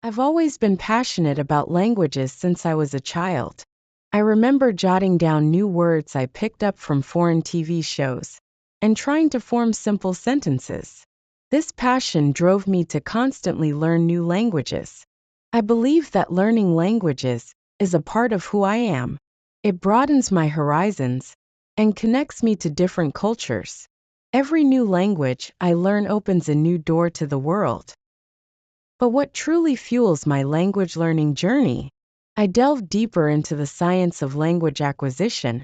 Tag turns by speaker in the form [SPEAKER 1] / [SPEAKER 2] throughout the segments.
[SPEAKER 1] I've always been passionate about languages since I was a child. I remember jotting down new words I picked up from foreign TV shows and trying to form simple sentences. This passion drove me to constantly learn new languages. I believe that learning languages is a part of who I am. It broadens my horizons and connects me to different cultures. Every new language I learn opens a new door to the world. But what truly fuels my language learning journey? I delve deeper into the science of language acquisition,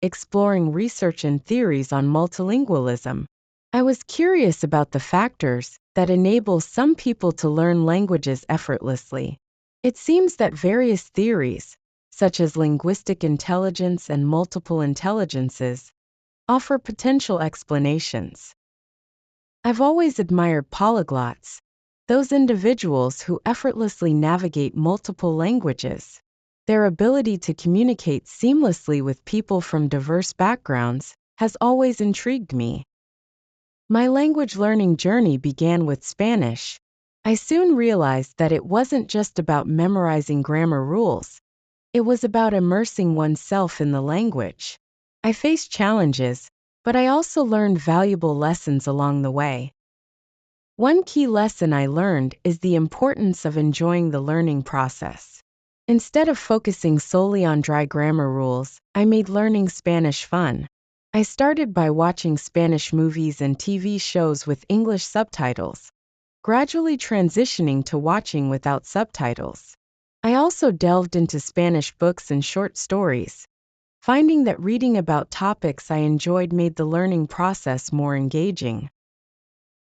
[SPEAKER 1] exploring research and theories on multilingualism. I was curious about the factors that enable some people to learn languages effortlessly. It seems that various theories, such as linguistic intelligence and multiple intelligences, offer potential explanations. I've always admired polyglots, those individuals who effortlessly navigate multiple languages. Their ability to communicate seamlessly with people from diverse backgrounds has always intrigued me. My language learning journey began with Spanish. I soon realized that it wasn't just about memorizing grammar rules. It was about immersing oneself in the language. I faced challenges, but I also learned valuable lessons along the way. One key lesson I learned is the importance of enjoying the learning process. Instead of focusing solely on dry grammar rules, I made learning Spanish fun. I started by watching Spanish movies and TV shows with English subtitles, gradually transitioning to watching without subtitles. I also delved into Spanish books and short stories, finding that reading about topics I enjoyed made the learning process more engaging.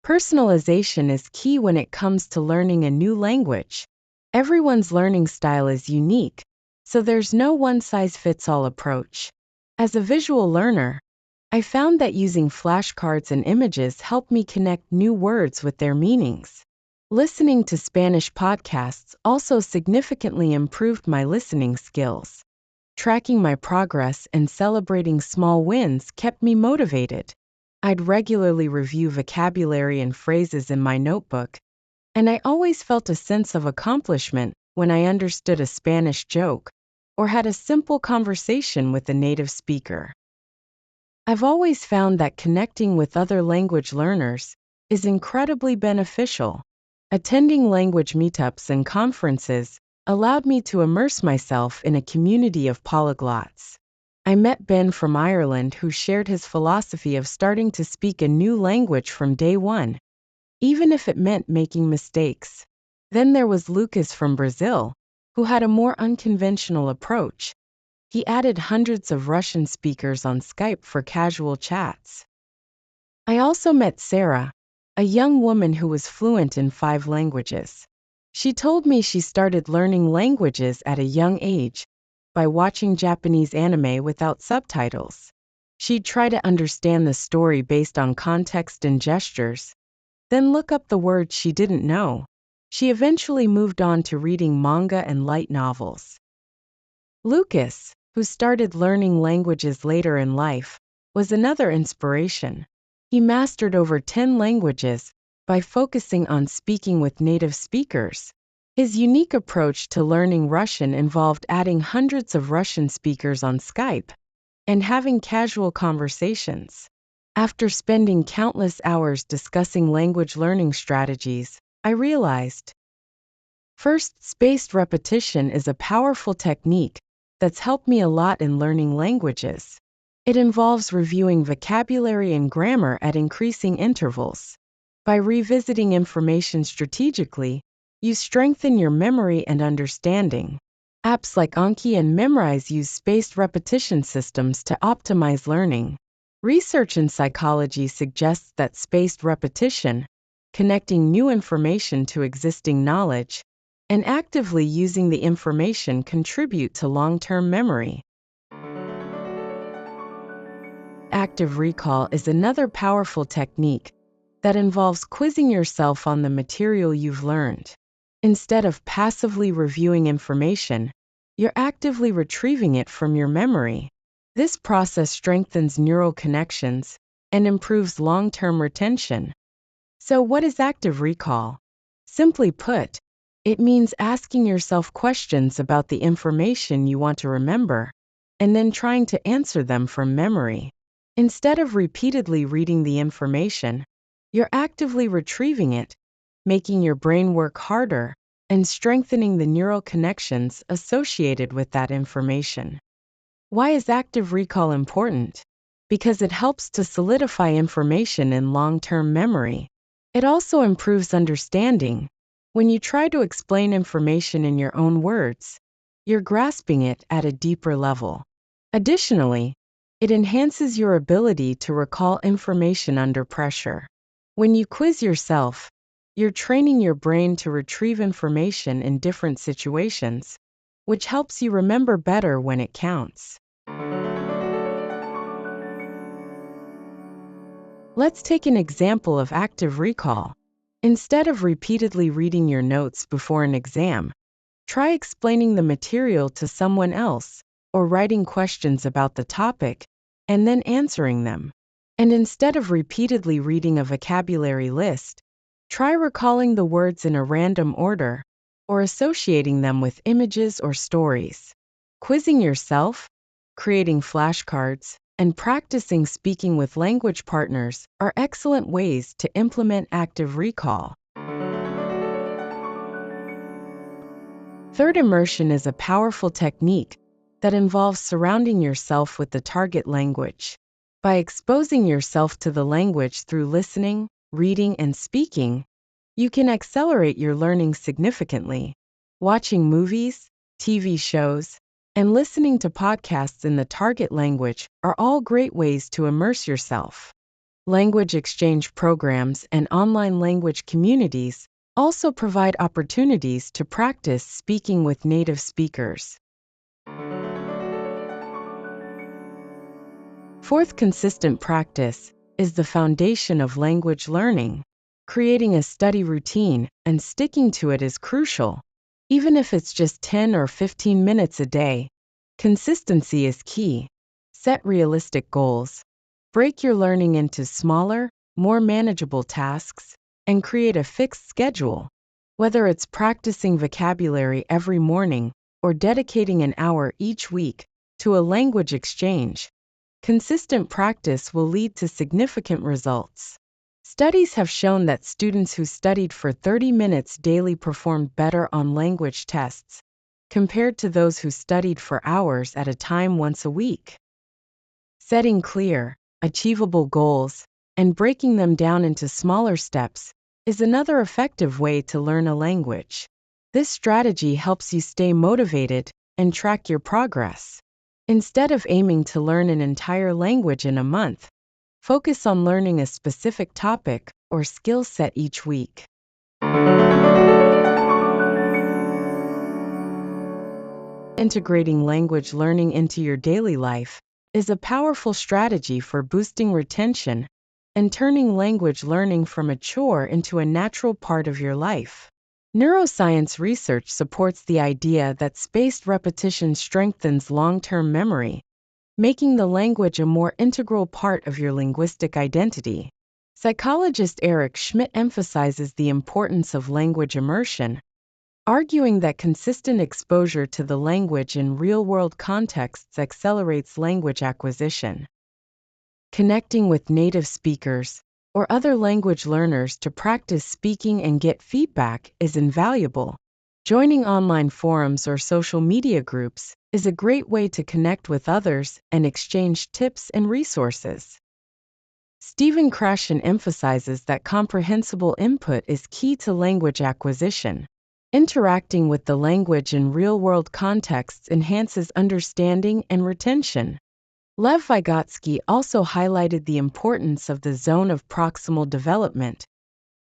[SPEAKER 1] Personalization is key when it comes to learning a new language. Everyone's learning style is unique, so there's no one-size-fits-all approach. As a visual learner, I found that using flashcards and images helped me connect new words with their meanings. Listening to Spanish podcasts also significantly improved my listening skills. Tracking my progress and celebrating small wins kept me motivated. I'd regularly review vocabulary and phrases in my notebook, and I always felt a sense of accomplishment when I understood a Spanish joke or had a simple conversation with a native speaker. I've always found that connecting with other language learners is incredibly beneficial. Attending language meetups and conferences allowed me to immerse myself in a community of polyglots. I met Ben from Ireland who shared his philosophy of starting to speak a new language from day one, even if it meant making mistakes. Then there was Lucas from Brazil, who had a more unconventional approach. He added hundreds of Russian speakers on Skype for casual chats. I also met Sarah, a young woman who was fluent in 5 languages. She told me she started learning languages at a young age by watching Japanese anime without subtitles. She'd try to understand the story based on context and gestures, then look up the words she didn't know. She eventually moved on to reading manga and light novels. Lucas, who started learning languages later in life, was another inspiration. He mastered over 10 languages by focusing on speaking with native speakers. His unique approach to learning Russian involved adding hundreds of Russian speakers on Skype and having casual conversations. After spending countless hours discussing language learning strategies, I realized, first, spaced repetition is a powerful technique that's helped me a lot in learning languages. It involves reviewing vocabulary and grammar at increasing intervals. By revisiting information strategically, you strengthen your memory and understanding. Apps like Anki and Memrise use spaced repetition systems to optimize learning. Research in psychology suggests that spaced repetition, connecting new information to existing knowledge, and actively using the information contribute to long-term memory. Active recall is another powerful technique that involves quizzing yourself on the material you've learned. Instead of passively reviewing information, you're actively retrieving it from your memory. This process strengthens neural connections and improves long-term retention. So what is active recall? Simply put, It means asking yourself questions about the information you want to remember, and then trying to answer them from memory. Instead of repeatedly reading the information, you're actively retrieving it, making your brain work harder and strengthening the neural connections associated with that information. Why is active recall important? Because it helps to solidify information in long-term memory. It also improves understanding. When you try to explain information in your own words, you're grasping it at a deeper level. Additionally, it enhances your ability to recall information under pressure. When you quiz yourself, you're training your brain to retrieve information in different situations, which helps you remember better when it counts. Let's take an example of active recall. Instead of repeatedly reading your notes before an exam, try explaining the material to someone else or writing questions about the topic and then answering them. And instead of repeatedly reading a vocabulary list, try recalling the words in a random order or associating them with images or stories. Quizzing yourself, creating flashcards, and practicing speaking with language partners are excellent ways to implement active recall. Third immersion is a powerful technique that involves surrounding yourself with the target language. By exposing yourself to the language through listening, reading, and speaking, you can accelerate your learning significantly. Watching movies, TV shows, and listening to podcasts in the target language are all great ways to immerse yourself. Language exchange programs and online language communities also provide opportunities to practice speaking with native speakers. Fourth, consistent practice is the foundation of language learning. Creating a study routine and sticking to it is crucial. Even if it's just 10 or 15 minutes a day, consistency is key. Set realistic goals. Break your learning into smaller, more manageable tasks, and create a fixed schedule. Whether it's practicing vocabulary every morning or dedicating an hour each week to a language exchange, consistent practice will lead to significant results. Studies have shown that students who studied for 30 minutes daily performed better on language tests compared to those who studied for hours at a time once a week. Setting clear, achievable goals and breaking them down into smaller steps is another effective way to learn a language. This strategy helps you stay motivated and track your progress. Instead of aiming to learn an entire language in a month, focus on learning a specific topic or skill set each week. Integrating language learning into your daily life is a powerful strategy for boosting retention and turning language learning from a chore into a natural part of your life. Neuroscience research supports the idea that spaced repetition strengthens long-term memory, making the language a more integral part of your linguistic identity. Psychologist Eric Schmidt emphasizes the importance of language immersion, arguing that consistent exposure to the language in real-world contexts accelerates language acquisition. Connecting with native speakers or other language learners to practice speaking and get feedback is invaluable. Joining online forums or social media groups is a great way to connect with others and exchange tips and resources. Stephen Krashen emphasizes that comprehensible input is key to language acquisition. Interacting with the language in real-world contexts enhances understanding and retention. Lev Vygotsky also highlighted the importance of the zone of proximal development,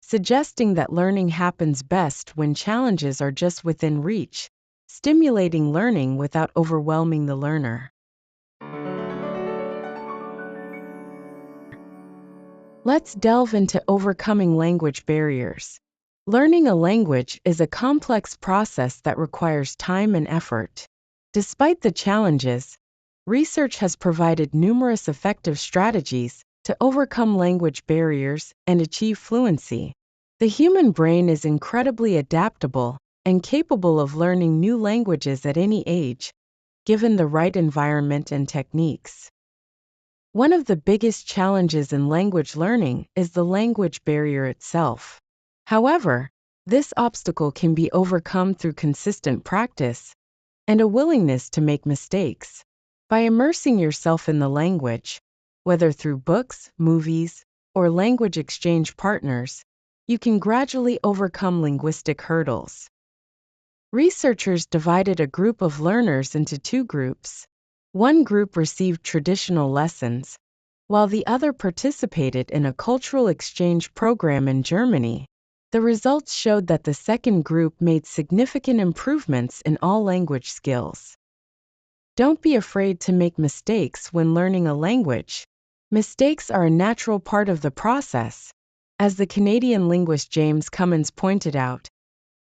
[SPEAKER 1] suggesting that learning happens best when challenges are just within reach, stimulating learning without overwhelming the learner. Let's delve into overcoming language barriers. Learning a language is a complex process that requires time and effort. Despite the challenges, research has provided numerous effective strategies to overcome language barriers and achieve fluency. The human brain is incredibly adaptable, and capable of learning new languages at any age, given the right environment and techniques. One of the biggest challenges in language learning is the language barrier itself. However, this obstacle can be overcome through consistent practice and a willingness to make mistakes. By immersing yourself in the language, whether through books, movies, or language exchange partners, you can gradually overcome linguistic hurdles. Researchers divided a group of learners into two groups. One group received traditional lessons, while the other participated in a cultural exchange program in Germany. The results showed that the second group made significant improvements in all language skills. Don't be afraid to make mistakes when learning a language. Mistakes are a natural part of the process. As the Canadian linguist James Cummins pointed out,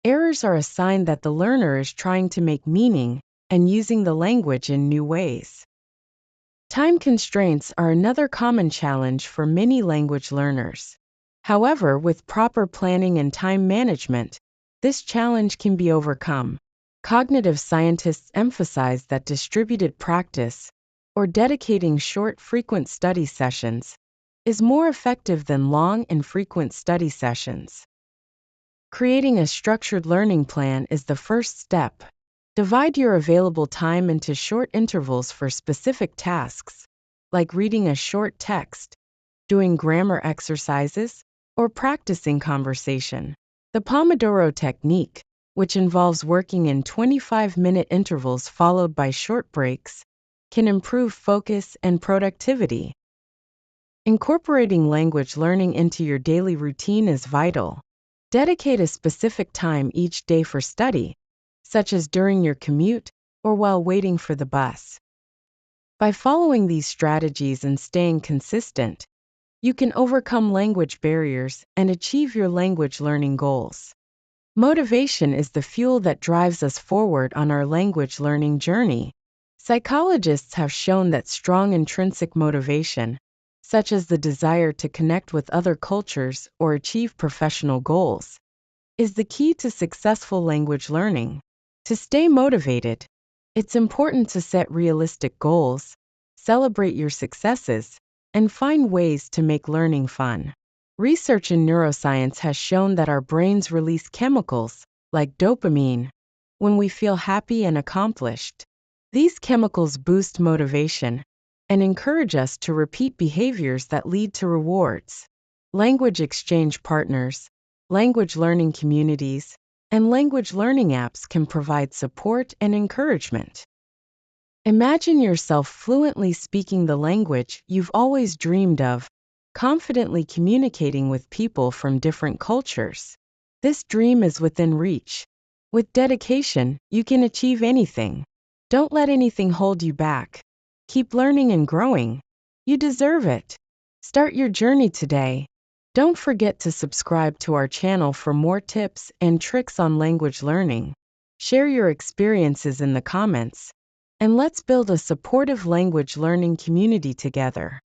[SPEAKER 1] errors are a sign that the learner is trying to make meaning and using the language in new ways. Time constraints are another common challenge for many language learners. However, with proper planning and time management, this challenge can be overcome. Cognitive scientists emphasize that distributed practice, or dedicating short, frequent study sessions, is more effective than long and frequent study sessions. Creating a structured learning plan is the first step. Divide your available time into short intervals for specific tasks, like reading a short text, doing grammar exercises, or practicing conversation. The Pomodoro technique, which involves working in 25-minute intervals followed by short breaks, can improve focus and productivity. Incorporating language learning into your daily routine is vital. Dedicate a specific time each day for study, such as during your commute or while waiting for the bus. By following these strategies and staying consistent, you can overcome language barriers and achieve your language learning goals. Motivation is the fuel that drives us forward on our language learning journey. Psychologists have shown that strong intrinsic motivation, such as the desire to connect with other cultures or achieve professional goals, is the key to successful language learning. To stay motivated, it's important to set realistic goals, celebrate your successes, and find ways to make learning fun. Research in neuroscience has shown that our brains release chemicals, like dopamine, when we feel happy and accomplished. These chemicals boost motivation and encourage us to repeat behaviors that lead to rewards. Language exchange partners, language learning communities, and language learning apps can provide support and encouragement. Imagine yourself fluently speaking the language you've always dreamed of, confidently communicating with people from different cultures. This dream is within reach. With dedication, you can achieve anything. Don't let anything hold you back. Keep learning and growing. You deserve it. Start your journey today. Don't forget to subscribe to our channel for more tips and tricks on language learning. Share your experiences in the comments, and let's build a supportive language learning community together.